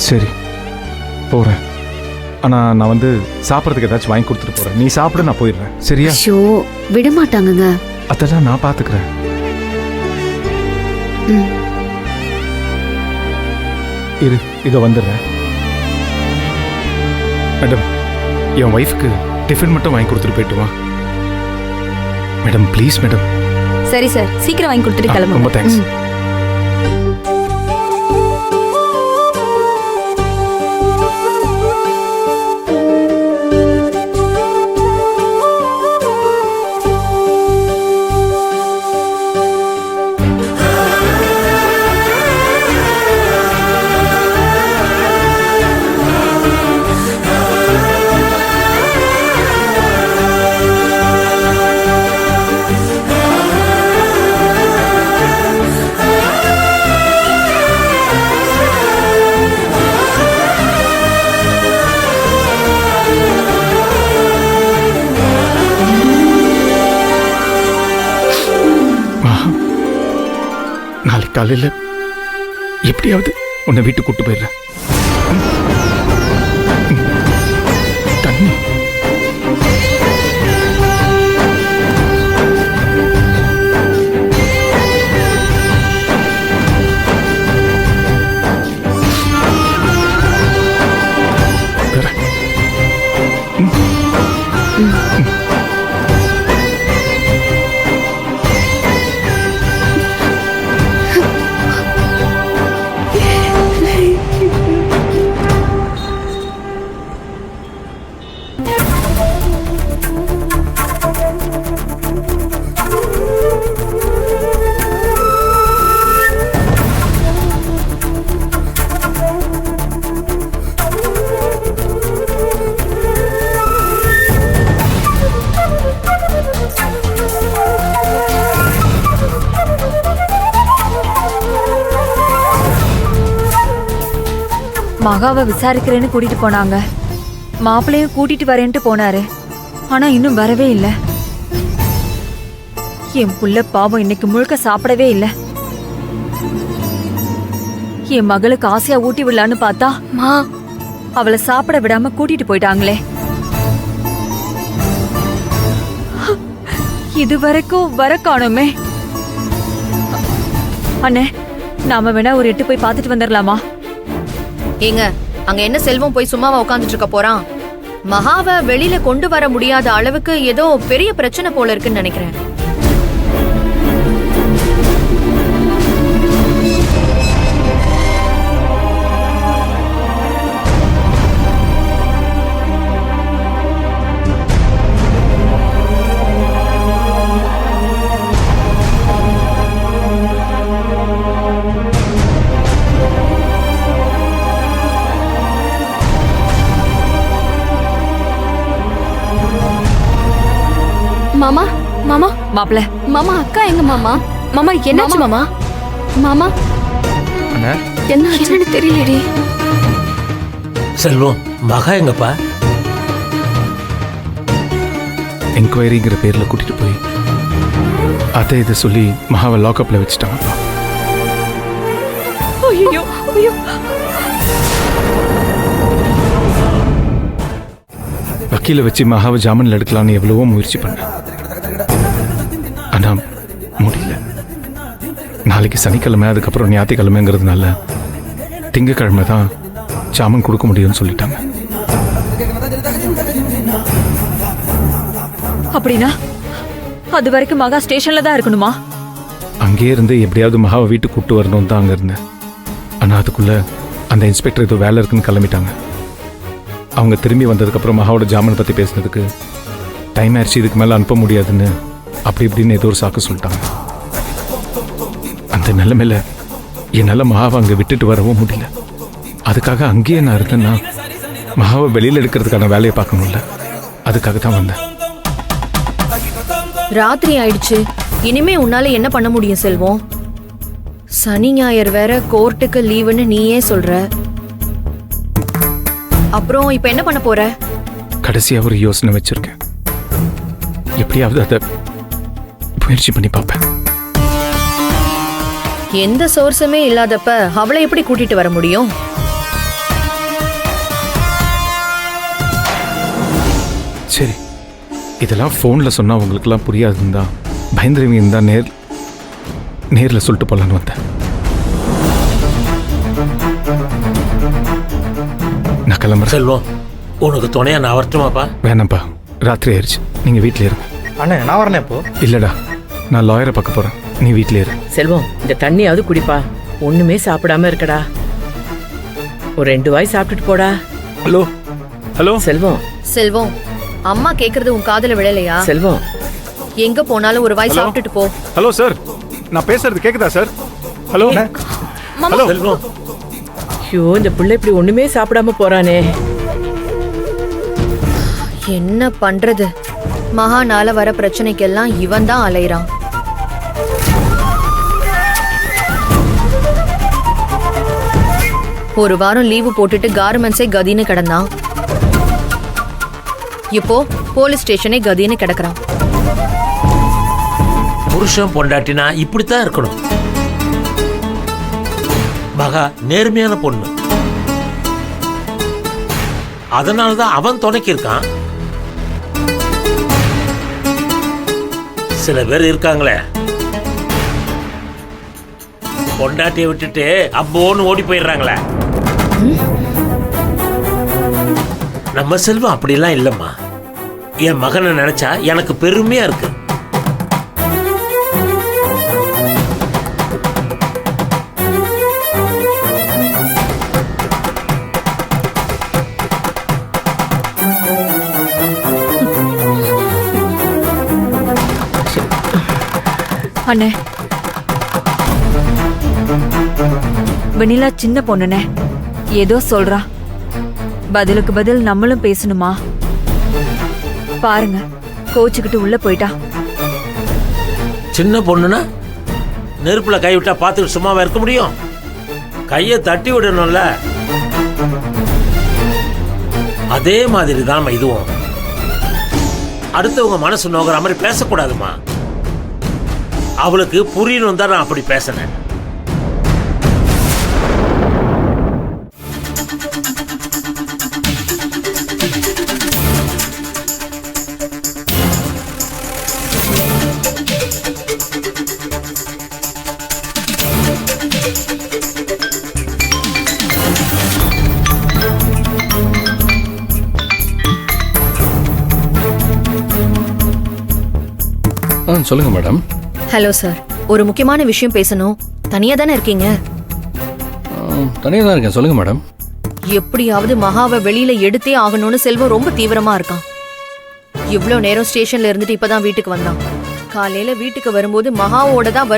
சரி போகிறேன். ஆனால் நான் வந்து சாப்பிட்றதுக்கு ஏதாச்சும் வாங்கி கொடுத்துட்டு போகிறேன். நீ சாப்பிட, நான் போயிடுறேன். சரியா? ஷோ விட மாட்டாங்கங்க. அதெல்லாம் நான் பார்த்துக்கிறேன். இரு, இதோ வந்துடுறேன். மேடம், என் ஒய்ஃப்க்கு டிஃபன் மட்டும் வாங்கி கொடுத்துட்டு போயிட்டு வா மேடம். Please madam. சரி சார், சீக்கிரம் வாங்கி கொடுத்துட்டு கிளம்புங்க. ரொம்ப தேங்க்ஸ். நாளைக்கு காலையில் எப்படியாவது உன்னை வீட்டுக்கு கூட்டு போயிடுறேன். தண்ணி மகாவை விசாரிக்கிறேன்னு கூட்டிட்டு போனாங்க. மாப்பிள்ளையும் கூட்டிட்டு வரேன்ட்டு போனாரு. ஆனா இன்னும் வரவே இல்ல. என் புள்ள பாவம் இன்னைக்கு முழுக்க சாப்பிடவே இல்ல. என் மகளுக்கு ஆசையா ஊட்டி விடலான்னு பார்த்தா அவளை சாப்பிட விடாம கூட்டிட்டு போயிட்டாங்களே. இது வரைக்கும் வர காணுமே. அண்ணே, நாம வேணா ஒரு எட்டு போய் பார்த்துட்டு வந்துடலாமா? ஏங்க, அங்க என்ன செல்வம் போய் சும்மாவா உட்காந்துட்டு இருக்க போறான்? மகாவை வெளியில கொண்டு வர முடியாத அளவுக்கு ஏதோ பெரிய பிரச்சனை போல இருக்குன்னு நினைக்கிறேன். மாமா, மாமா, மாப்பிள்ள, மாமா, அக்கா எங்க மாமா? மாமா என்னாச்சு மாமா? மாமா என்னன்னு தெரியலடி. செல்வம், மகா எங்கப்பா? என்கொயரிங்கிற பேர்ல கூட்டிட்டு போய் அதை இதை சொல்லி மகாவை லாக்அப்ல வச்சுட்டாங்க. ஐயோ ஐயோ, வக்கீல வச்சு மகாவை ஜாமீன்ல எடுக்கலாம்னு எவ்வளவோ முயற்சி பண்ணேன். ஆனா முடியல. நாளைக்கு சனிக்கிழமை, அதுக்கப்புறம் ஞாயிற்றுக்கிழமைங்கிறதுனால திங்கக்கிழமை தான் ஜாமீன் கொடுக்க முடியும்னு சொல்லிட்டாங்க. அப்படின்னா அது வரைக்கும் மகா ஸ்டேஷன்ல தான் இருக்கணுமா? அங்கேயே இருந்து எப்படியாவது மகாவை வீட்டுக்கு கூப்பிட்டு வரணும் தான் அங்க இருந்தேன். ஆனா அதுக்குள்ள அந்த இன்ஸ்பெக்டர் ஏதோ வேலை இருக்குன்னு கிளம்பிட்டாங்க. அவங்க திரும்பி வந்ததுக்கப்புறம் மகாவோட ஜாமீன் பற்றி பேசுனதுக்கு டைம் ஆயிடுச்சு, இதுக்கு மேலே அனுப்ப முடியாதுன்னு அப்படி இப்படின்னு ஏதோ ஒரு சாக்கு சொல்லிட்டாங்க. அந்த நிலைமையில என்னால் மகாவை அங்கே விட்டுட்டு வரவும் முடியல. அதுக்காக அங்கேயே நான் இருந்தேன்னா மகாவை வெளியில் எடுக்கிறதுக்கான வேலையை பார்க்கணும்ல, அதுக்காக தான் வந்தேன். ராத்திரி ஆயிடுச்சு. இனிமே உன்னால என்ன பண்ண முடியும் செல்வம்? சனி ஞாயிறு வேற கோர்ட்டுக்கு லீவுன்னு நீயே சொல்ற. அப்புறம் இப்ப என்ன பண்ண போற? கடைசியா ஒரு யோசனை வச்சிருக்கேன். எப்படியாவது அதை முயற்சி பண்ணி பார்ப்பேன். எந்த சோர்ஸுமே இல்லாதப்ப அவளை எப்படி கூட்டிட்டு வர முடியும்? சரி, இதெல்லாம் ஃபோனில் சொன்னால் உங்களுக்கெல்லாம் புரியாதுன்னு தான் பயந்துருவீங்கன்னு தான் நேரில் சொல்லிட்டு போகலான்னு வந்தேன். நான் கிளம்புறேன். செல்வம், உனக்கு துணையா நான் வரட்டுமாப்பா? வேணாம்ப்பா, ராத்திரி ஆயிடுச்சு. நீங்கள் வீட்டில் இருங்க. அண்ணே நான் வரேன் இப்போ. இல்லைடா, நான் லாயரை பார்க்க போகிறேன். நீ வீட்டில் இரு. செல்வம், இந்த தண்ணியாவது குடிப்பா. ஒண்ணுமே சாப்பிடாம இருக்கடா. ஒரு 2 வாய் சாப்பிட்டுட்டு போடா. ஹலோ ஹலோ செல்வம், செல்வம், அம்மா கேக்குறது உன் காதுல விழலையா? செல்வம், எங்க போனாலும் ஒரு வாய் சாப்பிட்டுட்டு போ. ஹலோ சார், நான் பேசுறது கேட்குதா சார்? Hello hello. செல்வம், ஐயோ, இந்த பிள்ளை இப்படி ஒண்ணுமே சாப்பிடாம போறானே. என்ன பண்றது? மகானால வர பிரச்சனைக்கெல்லாம் இவன் தான் அலைறான். ஒரு வாரம் லீவு போட்டுட்டு கார்மெண்ட்ஸே கதின்னு கிடந்தான். இப்போ போலீஸ் ஸ்டேஷனே கதின்னு கிடக்குறான். புருஷன் பொண்டாட்டினா இப்படித்தான் இருக்கணும். மகா நேர்மையான பொண்ணு, அதனாலதான் அவன் துணைக்கு இருக்கான். சில பேர் இருக்காங்களே, பொண்டாட்டியை விட்டுட்டு அப்போன்னு ஓடி போயிடுறாங்களே. நம்ம செல்வம் அப்படிலாம் இல்லம்மா. என் மகனை நினைச்சா எனக்கு பெருமையா இருக்கு. அண்ணே, வெண்ணிலா சின்ன பொண்ணுண்ணே, ஏதோ சொல்றா. பதிலுக்கு பதில் நம்மளும் பேசணுமா? பாருங்க, கோச்சுக்கிட்டு உள்ள போயிட்டா. சின்ன பொண்ணுனா நெருப்புல கை விட்டா பார்த்துட்டு சும்மாவா இருக்க முடியும்? கையை தட்டி விடணும்ல. அதே மாதிரி தான் இதுவும். அடுத்தவங்க மனசு நோக்கிற மாதிரி பேசக்கூடாதுமா. அவளுக்கு புரியணும் தான் நான் அப்படி பேசினேன். சொல்லுங்க மேடம். ஹலோ சார், ஒரு முக்கியமான விஷயம் பேசணும். தனியா தானே இருக்கீங்க? தனியாக தான் இருக்கேன். சொல்லுங்க மேடம். எப்படியாவது மகாவை வெளியில எடுத்தே ஆகணும்னு செல்வம் ரொம்ப தீவிரமா இருக்கான். இவ்ளோ நேரம் ஸ்டேஷன்ல இருந்துட்டு இப்பதான் வீட்டுக்கு வந்தான். காலையில வீட்டுக்கு வரும்போது மகாவோட தான்